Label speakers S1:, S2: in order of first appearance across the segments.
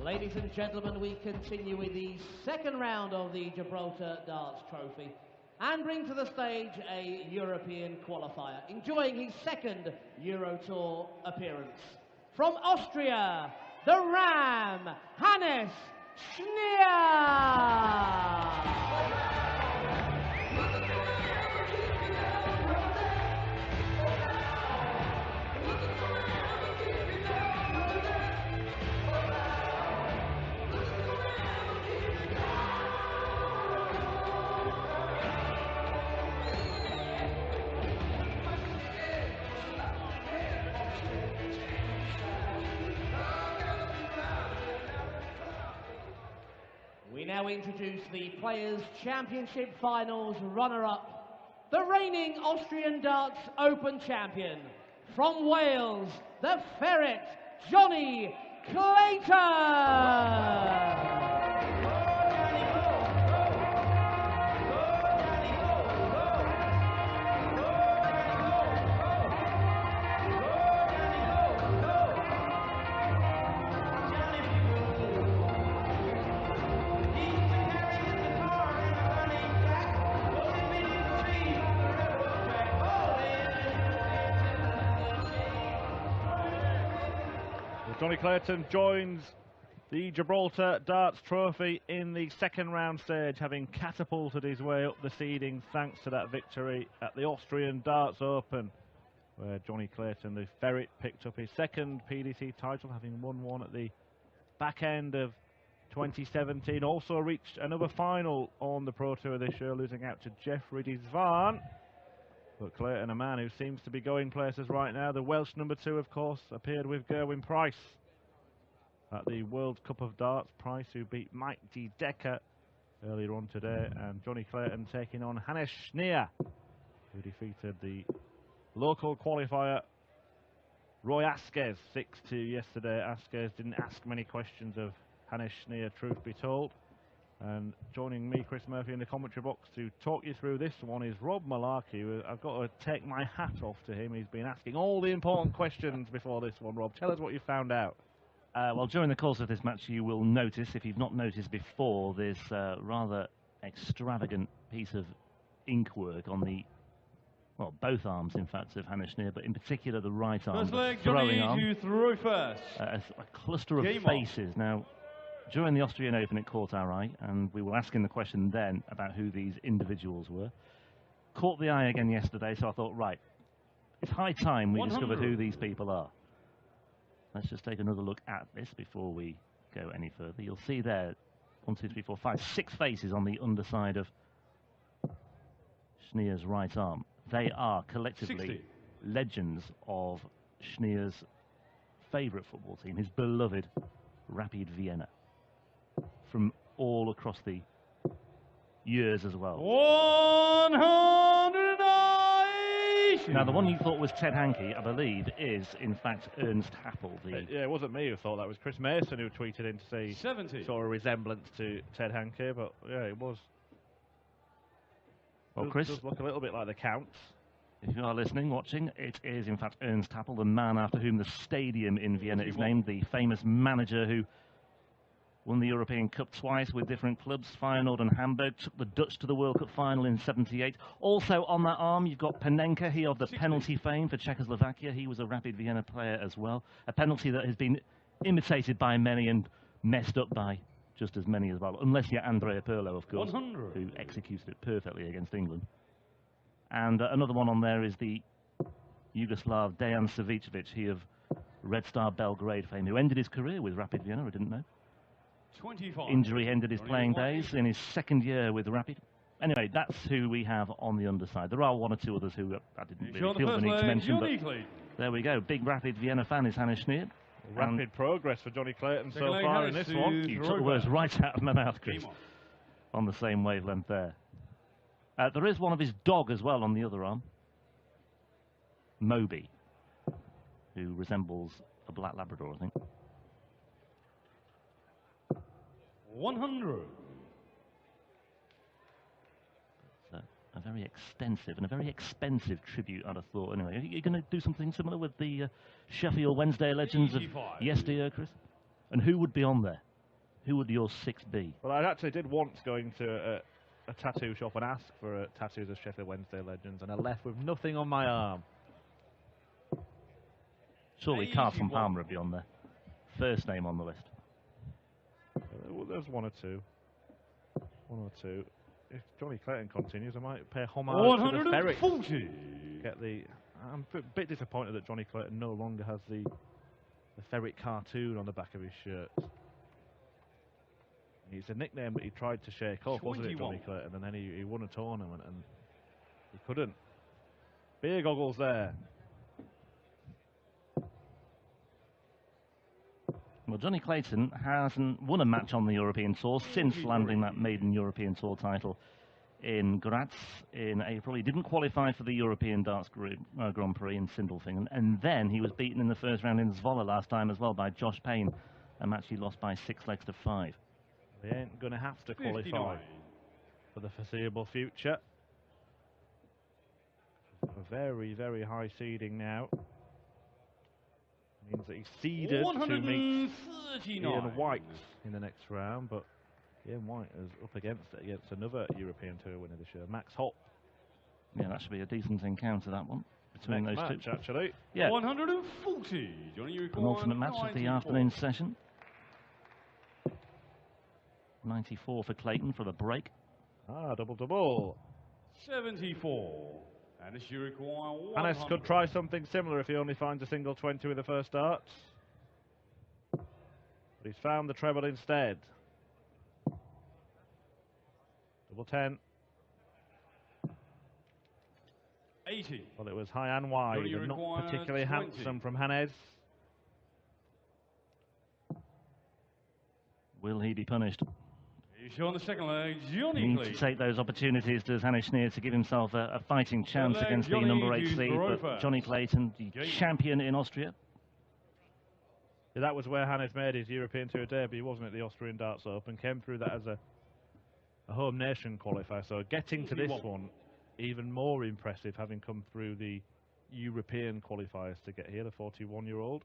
S1: Ladies and gentlemen, we continue with the second round of the Gibraltar Darts Trophy and bring to the stage a European qualifier, enjoying his second Euro Tour appearance. From Austria, the Ram, Hannes Schnier! We now introduce the Players' Championship Finals runner-up, the reigning Austrian Darts Open champion, from Wales, the Ferret, Johnny Clayton!
S2: Johnny Clayton joins the Gibraltar Darts Trophy in the second round stage, having catapulted his way up the seedings thanks to that victory at the Austrian Darts Open, where Johnny Clayton, the Ferret, picked up his second PDC title, having won one at the back end of 2017. Also reached another final on the Pro Tour this year, losing out to Jeffrey Desvan. But Clayton, a man who seems to be going places right now. The Welsh #2, of course, appeared with Gerwyn Price at the World Cup of Darts. Price, who beat Mike D. Decker earlier on today. And Johnny Clayton taking on Hannes Schnier, who defeated the local qualifier Roy Asquez 6-2 yesterday. Asquez didn't ask many questions of Hannes Schnier, truth be told. And joining me, Chris Murphy, in the commentary box to talk you through this one is Rob Malarkey, who I've got to take my hat off to him. He's been asking all the important questions before this one. Rob, tell us what you found out.
S3: Well, during the course of this match, you will notice, if you've not noticed before, this rather extravagant piece of ink work on the, well, both arms, in fact, of Hannes Schnier, but in particular the right arm,
S4: first leg,
S3: throwing
S4: Johnny,
S3: arm.
S4: you threw first.
S3: A cluster of
S4: Game
S3: faces.
S4: on.
S3: Now, during the Austrian Open, it caught our eye, and we were asking the question then about who these individuals were. Caught the eye again yesterday, so I thought, right, it's high time we discovered who these people are. Let's just take another look at this before we go any further. You'll see there, 1, 2, 3, 4, 5, 6 faces on the underside of Schnier's right arm. They are collectively
S4: 60.
S3: legends of Schnier's favourite football team, his beloved Rapid Vienna, from all across the years as well.
S4: 100.
S3: Now, the one you thought was Ted Hankey, I believe, is in fact Ernst Happel.
S2: Yeah, it wasn't me who thought that. It was Chris Mason who tweeted in to say
S4: 70.
S2: saw a resemblance to Ted Hankey, but yeah, it was.
S3: Well, Chris,
S2: does look a little bit like the Counts.
S3: if you are listening, watching, it is in fact Ernst Happel, the man after whom the stadium in Vienna is named, the famous manager who won the European Cup twice with different clubs, Feyenoord and Hamburg, took the Dutch to the World Cup final in '78. Also on that arm, you've got Panenka, he of the penalty fame for Czechoslovakia. He was a Rapid Vienna player as well. A penalty that has been imitated by many and messed up by just as many as well, unless you're Andrea Pirlo, of course,
S4: 100.
S3: who executed it perfectly against England. And another one on there is the Yugoslav Dejan Savicevic, he of Red Star Belgrade fame, who ended his career with Rapid Vienna, I didn't know.
S4: 25.
S3: Injury ended his playing days in his second year with Rapid. Anyway, that's who we have on the underside. There are one or two others who I didn't really feel the need to mention, but there we go. Big Rapid Vienna fan is Hannes Schnier.
S2: Rapid progress for Johnny Clayton so far in this one.
S3: You took the words right out of my mouth, Chris. On the same wavelength there. There is one of his dog as well on the other arm. Moby, who resembles a black Labrador, I think.
S4: 100.
S3: A very extensive and a very expensive tribute, I'd have thought. Anyway, are you going to do something similar with the Sheffield Wednesday legends of yesteryear, Chris? And who would be on there? Who would your 6 be?
S2: Well, I actually did once go into a tattoo shop and ask for tattoos of Sheffield Wednesday legends, and I left with nothing on my arm.
S3: Surely Carson Palmer would be on there. First name on the list.
S2: Well, there's one or two. One or two. If Johnny Clayton continues, I might pay homage to the ferret. I'm a bit disappointed that Johnny Clayton no longer has the ferret cartoon on the back of his shirt. It's a nickname that he tried to shake off, wasn't it, Johnny Clayton? And then he won a tournament and he couldn't. Beer goggles there.
S3: Well, Johnny Clayton hasn't won a match on the European Tour since landing that maiden European Tour title in Graz in April. He didn't qualify for the European Darts Grand Prix in Sindelfingen, and then he was beaten in the first round in Zwolle last time as well by Josh Payne, a match he lost by 6 legs to 5.
S2: They ain't going to have to qualify for the foreseeable future. A very, very high seeding now. Means that he's seeded to meet Ian White in the next round, but Ian White is up against it against another European Tour winner this year, Max Hopp.
S3: Yeah, that should be a decent encounter, that one, between
S2: next
S3: those
S2: match,
S3: two.
S2: Actually.
S3: Yeah.
S4: 140.
S3: Penultimate match of the afternoon session. 94 for Clayton for the break.
S2: Double.
S4: 74. And this you require 100.
S2: Hannes could try something similar if he only finds a single 20 with the first darts. But he's found the treble instead. Double 10.
S4: 80.
S2: Well, it was high and wide, and not particularly
S4: 20.
S2: handsome from Hannes.
S3: Will he be punished?
S4: He's on the second leg, Johnny
S3: Needs
S4: Clayton.
S3: to take those opportunities, does Hannes Schnier, to give himself a fighting chance against the number 8 seed. But Johnny Clayton, the champion in Austria.
S2: Yeah, that was where Hannes made his European Tour debut, wasn't it? The Austrian Darts Open. Came through that as a home nation qualifier. So getting to this one, even more impressive, having come through the European qualifiers to get here, the 41-year-old.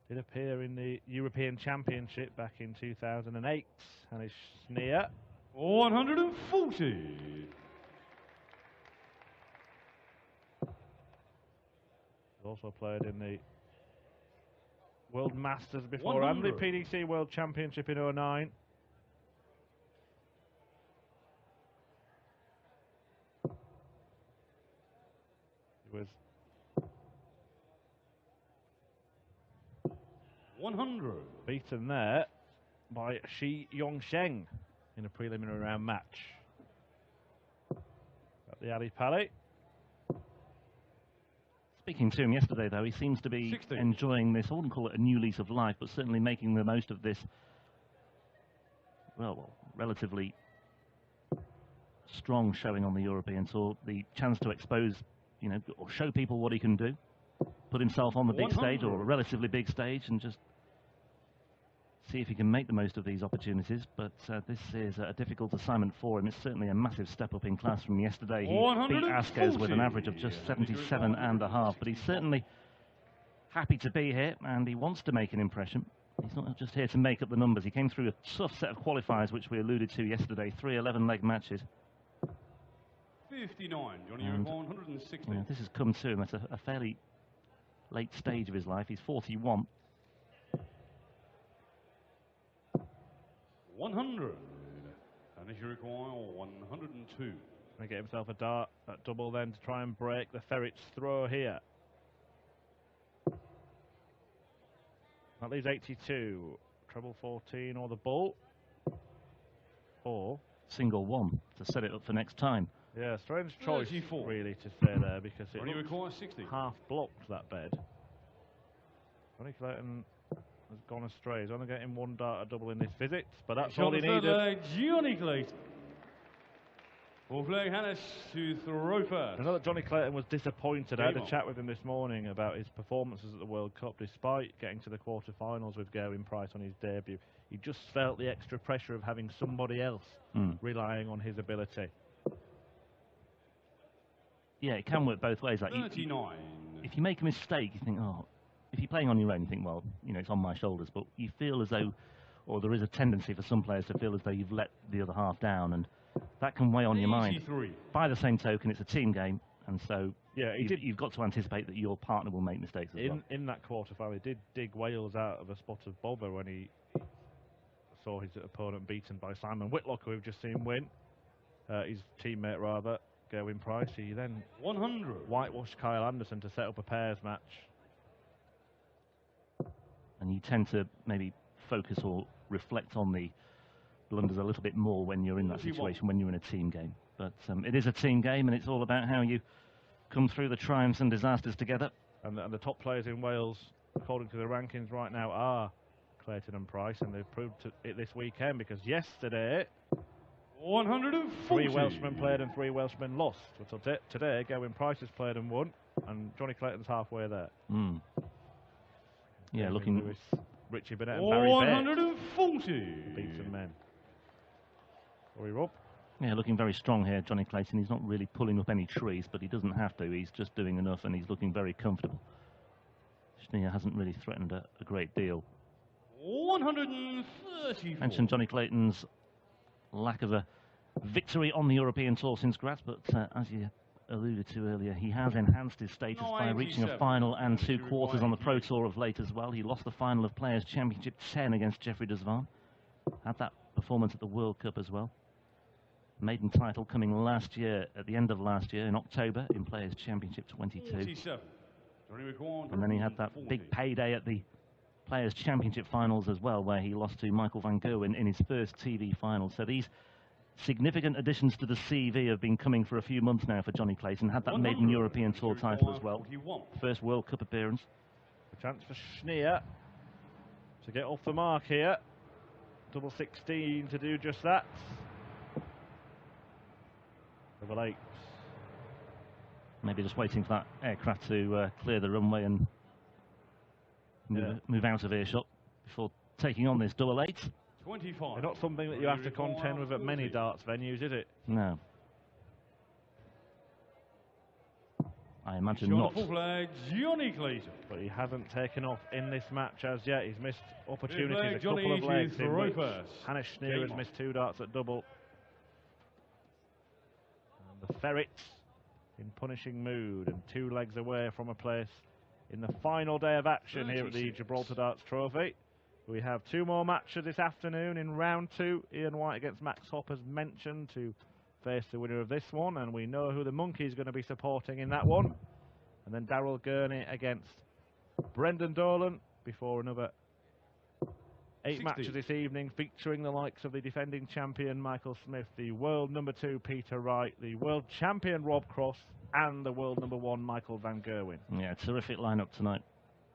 S2: Did appear in the European Championship back in 2008. Hannes Schnier.
S4: 140.
S2: Also played in the World Masters before and the PDC World Championship in 2009. He was
S4: 100.
S2: beaten there by Shi Yongsheng in a preliminary round match at the Ali Pali.
S3: Speaking to him yesterday, though, he seems to be
S4: 60.
S3: enjoying this. I wouldn't call it a new lease of life, but certainly making the most of this, well, relatively strong showing on the European Tour. The chance to expose, or show people what he can do. Put himself on the big stage, or a relatively big stage, and just see if he can make the most of these opportunities. But this is a difficult assignment for him. It's certainly a massive step up in class from yesterday. He beat Asquez with an average of just 77.5, but he's certainly happy to be here, and he wants to make an impression. He's not just here to make up the numbers. He came through a tough set of qualifiers, which we alluded to yesterday, 3 11-leg matches.
S4: 59. Johnny, you're 160.
S3: This has come to him at a fairly late stage of his life. He's 41.
S4: 100. And if you require 102.
S2: Going to get himself a dart at double then to try and break the ferret's throw here. That leaves 82. Treble 14 or the bull. Or
S3: single 1 to set it up for next time.
S2: Yeah, strange choice
S4: 34.
S2: really to stay there because it
S4: requires 60.
S2: half blocked that bed. Johnny Clayton has gone astray. He's only getting 1 dart at double in this visit, but that's all he needed.
S4: Johnny Clayton. Fourth leg, Hannes to throw first.
S2: I know that Johnny Clayton was disappointed. I had a chat with him this morning about his performances at the World Cup. Despite getting to the quarterfinals with Gerwyn Price on his debut, he just felt the extra pressure of having somebody else relying on his ability.
S3: Yeah, it can work both ways. Like
S4: 39.
S3: If you make a mistake, you think, oh, if you're playing on your own, you think, well, it's on my shoulders. But you feel as though or there is a tendency for some players to feel as though you've let the other half down, and that can weigh on your mind.
S4: 83.
S3: By the same token, it's a team game, and so
S2: Yeah,
S3: you've got to anticipate that your partner will make mistakes as well.
S2: In that quarter-final, he did dig Wales out of a spot of bother when he saw his opponent beaten by Simon Whitlock, who we've just seen win. His teammate, rather, Gerwyn Price. He then
S4: 100.
S2: whitewashed Kyle Anderson to set up a pairs match.
S3: And you tend to maybe focus or reflect on the blunders a little bit more when you're in that situation, when you're in a team game. But it is a team game, and it's all about how you come through the triumphs and disasters together.
S2: And the top players in Wales, according to the rankings right now, are Clayton and Price, and they've proved it this weekend, because yesterday
S4: 140.
S2: 3 Welshmen played and 3 Welshmen lost. So today, Gerwyn Price has played and won, and Johnny Clayton's halfway there.
S3: Yeah,
S2: David
S3: looking...
S2: Lewis, Richie Bennett and Barry
S4: 140.
S2: beat some men. Hurry up.
S3: Yeah, looking very strong here, Johnny Clayton. He's not really pulling up any trees, but he doesn't have to. He's just doing enough, and he's looking very comfortable. Schnier hasn't really threatened a great deal.
S4: 134.
S3: Mentioned Johnny Clayton's lack of a victory on the European Tour since Graz, but as you alluded to earlier, he has enhanced his status by reaching a final and 2 quarters on the Pro Tour of late as well. He lost the final of Players' Championship 10 against Jeffrey Desvan. Had that performance at the World Cup as well. Maiden title coming last year, at the end of last year, in October, in Players' Championship 22.
S4: 47.
S3: And then he had that big payday at the Players' Championship finals as well, where he lost to Michael van Gerwen in his first TV final. So these significant additions to the CV have been coming for a few months now for Johnny Clayton. Had that maiden European Tour title as well. First World Cup appearance.
S2: A chance for Schnier to get off the mark here. Double 16 to do just that. Double 8.
S3: Maybe just waiting for that aircraft to clear the runway and move out of earshot before taking on this double 8.
S4: 25.
S2: It's not something that you have to contend with at many darts venues, is it?
S3: No. I imagine not.
S4: Flag, Johnny Clayton.
S2: But he hasn't taken off in this match as yet. He's missed opportunities, a couple of legs in which Hannes Schnier has missed 2 darts at double. And the Ferrets in punishing mood and 2 legs away from a place in the final day of action here at the Gibraltar Darts Trophy. We have 2 more matches this afternoon in round 2. Ian White against Max Hopp, as mentioned, to face the winner of this one, and we know who the monkey is going to be supporting in that one. And then Darryl Gurney against Brendan Dolan before another 8 matches this evening, featuring the likes of the defending champion Michael Smith, the world number 2 Peter Wright, the world champion Rob Cross, and the world number 1 Michael van Gerwen.
S3: Yeah, terrific lineup tonight.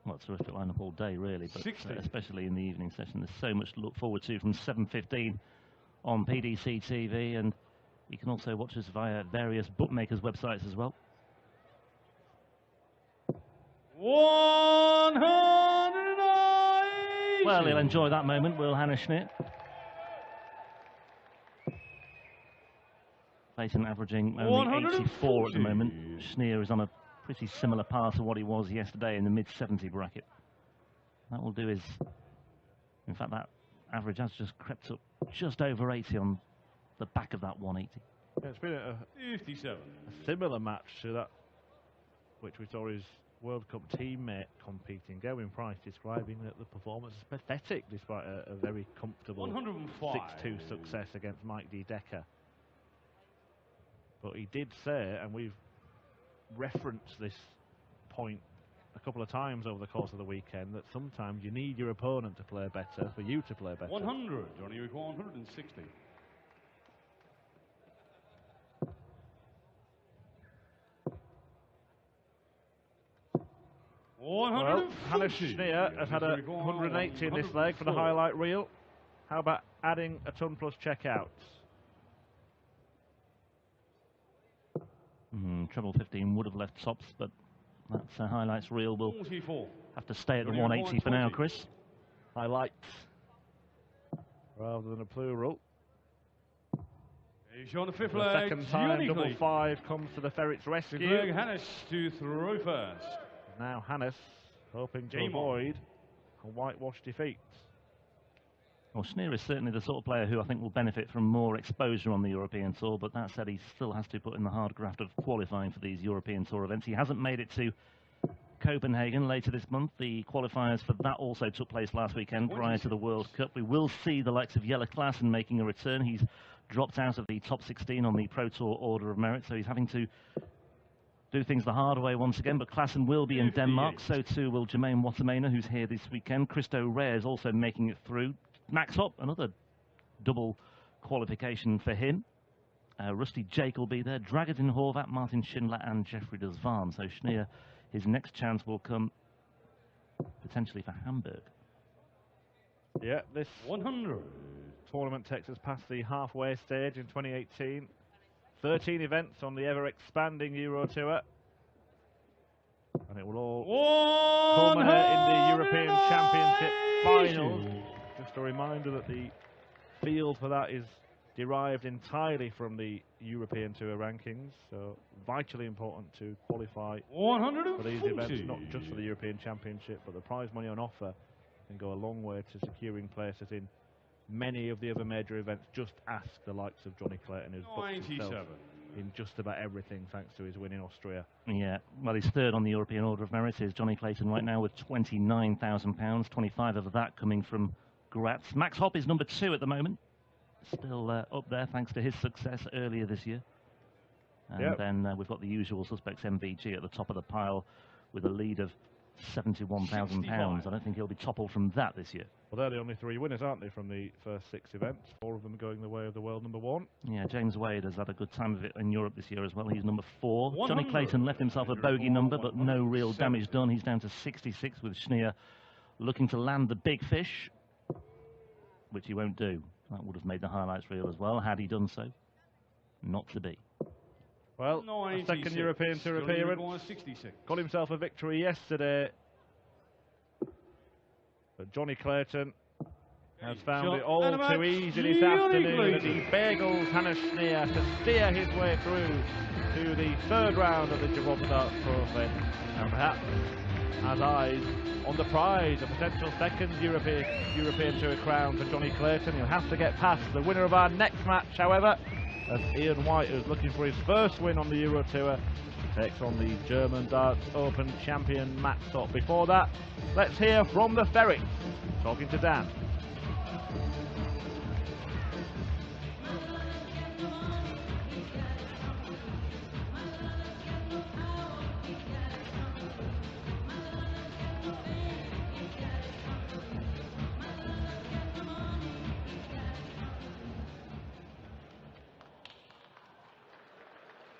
S3: Well, terrific lineup all day, really, but especially in the evening session. There's so much to look forward to from 7:15 on PDC TV, and you can also watch us via various bookmakers' websites as well.
S4: 180.
S3: Well, he'll enjoy that moment, will Hannes Schnier. Clayton averaging only 84 at the moment. Schnier is on a pretty similar path to what he was yesterday in the mid-70 bracket. That will do his... In fact, that average has just crept up just over 80 on the back of that 180.
S2: Yeah, it's been a
S4: 57.
S2: a similar match to that which we saw his World Cup teammate competing. Gerwyn Price describing that the performance is pathetic despite a very comfortable 6-2 success against Mike D. Decker. But he did say, and we've referenced this point a couple of times over the course of the weekend, that sometimes you need your opponent to play better for you to play better.
S4: 100, Johnny, 160.
S2: Well, Hannes Schnier has had a 180 in this leg for the highlight reel. How about adding a ton plus checkouts?
S3: Treble 15 would have left tops, but that's highlights reel will have to stay at the 180 for now, Chris.
S2: Highlights rather than a plural.
S4: He's on the 5th
S2: the
S4: leg.
S2: second time, double 5 comes to the Ferret's rescue.
S4: Hannes to throw first.
S2: Now Hannes hoping to avoid a whitewash defeat.
S3: Well, Schnier is certainly the sort of player who I think will benefit from more exposure on the European Tour, but that said, he still has to put in the hard graft of qualifying for these European Tour events. He hasn't made it to Copenhagen later this month. The qualifiers for that also took place last weekend prior to the World Cup. We will see the likes of Jelle Klaassen making a return. He's dropped out of the top 16 on the Pro Tour Order of Merit, so he's having to do things the hard way once again, but Klaassen will be in Denmark. So too will Jermaine Watermaner, who's here this weekend. Christo Rea is also making it through. Max Hopp, another double qualification for him. Rusty Jake will be there. Dragutin Horvat, Martin Schindler and Jeffrey de Zwaan. So Schnier, his next chance will come potentially for Hamburg.
S2: Yeah, this
S4: 100.
S2: tournament takes us past the halfway stage in 2018. 13 events on the ever-expanding Euro Tour. And it will all culminate in the European Championship finals. Just a reminder that the field for that is derived entirely from the European Tour rankings, so vitally important to qualify for these events, not just for the European Championship, but the prize money on offer can go a long way to securing places in many of the other major events. Just ask the likes of Johnny Clayton, who's booked himself in just about everything thanks to his win in Austria.
S3: Yeah, well, he's third on the European Order of Merit is Johnny Clayton right now with £29,000, 25 of that coming from Graz. Max Hopp is number 2 at the moment, still up there thanks to his success earlier this year. And then we've got the usual suspects, MVG, at the top of the pile with a lead of £71,000. I don't think he'll be toppled from that this year.
S2: Well, they're the only 3 winners, aren't they, from the first 6 events? 4 of them going the way of the world number 1.
S3: Yeah, James Wade has had a good time of it in Europe this year as well. He's number 4. Johnny Clayton left himself a bogey number, but no real damage done. He's down to 66 with Schnier looking to land the big fish, which he won't do. That would have made the highlights reel as well, had he done so. Not to be.
S2: Well, a second European Tour appearance. Got himself a victory yesterday. But Johnny Clayton has found it all too easy this afternoon as he bagels Hannes Schnier to steer his way through to the 3rd round of the Gibraltar Darts Trophy. And perhaps has eyes on the prize, a potential 2nd European Tour crown for Johnny Clayton. He'll have to get past the winner of our next match, however, as Ian White, who's looking for his first win on the Euro Tour, takes on the German Darts Open champion Max Hopp. Before that, let's hear from the Ferrets, talking to Dan.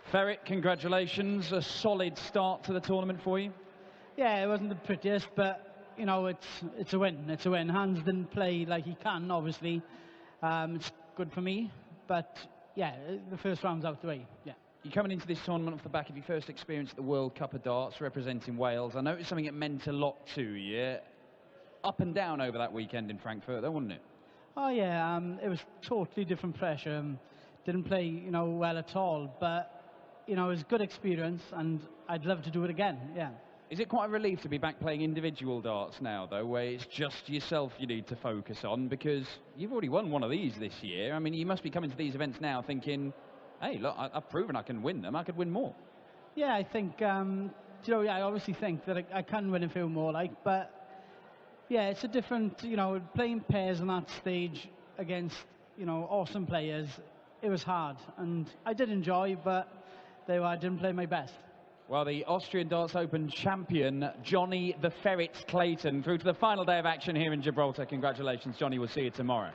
S5: Ferret, congratulations. A solid start to the tournament for you.
S6: Yeah, it wasn't the prettiest, but, you know, it's a win. It's a win. Hans didn't play like he can, obviously. It's good for me. But, yeah, the first round's out the way. Yeah.
S5: You're coming into this tournament off the back of your first experience at the World Cup of Darts, representing Wales. I know it was something that meant a lot to you. Up and down over that weekend in Frankfurt, though, wasn't it?
S6: Oh, yeah. It was totally different pressure. Didn't play, you know, well at all. But, you know, it was a good experience, and I'd love to do it again, yeah.
S5: Is it quite a relief to be back playing individual darts now, though, where it's just yourself you need to focus on? Because you've already won one of these this year. I mean, you must be coming to these events now thinking, hey, look, I've proven I can win them. I could win more.
S6: Yeah, I think, you know, yeah, I obviously think that I can win a few more, like, but, yeah, it's a different, you know, playing pairs on that stage against, you know, awesome players, it was hard. And I did enjoy, but I didn't play my best.
S5: Well, the Austrian Darts Open champion, Johnny the Ferret Clayton, through to the final day of action here in Gibraltar. Congratulations, Johnny. We'll see you tomorrow.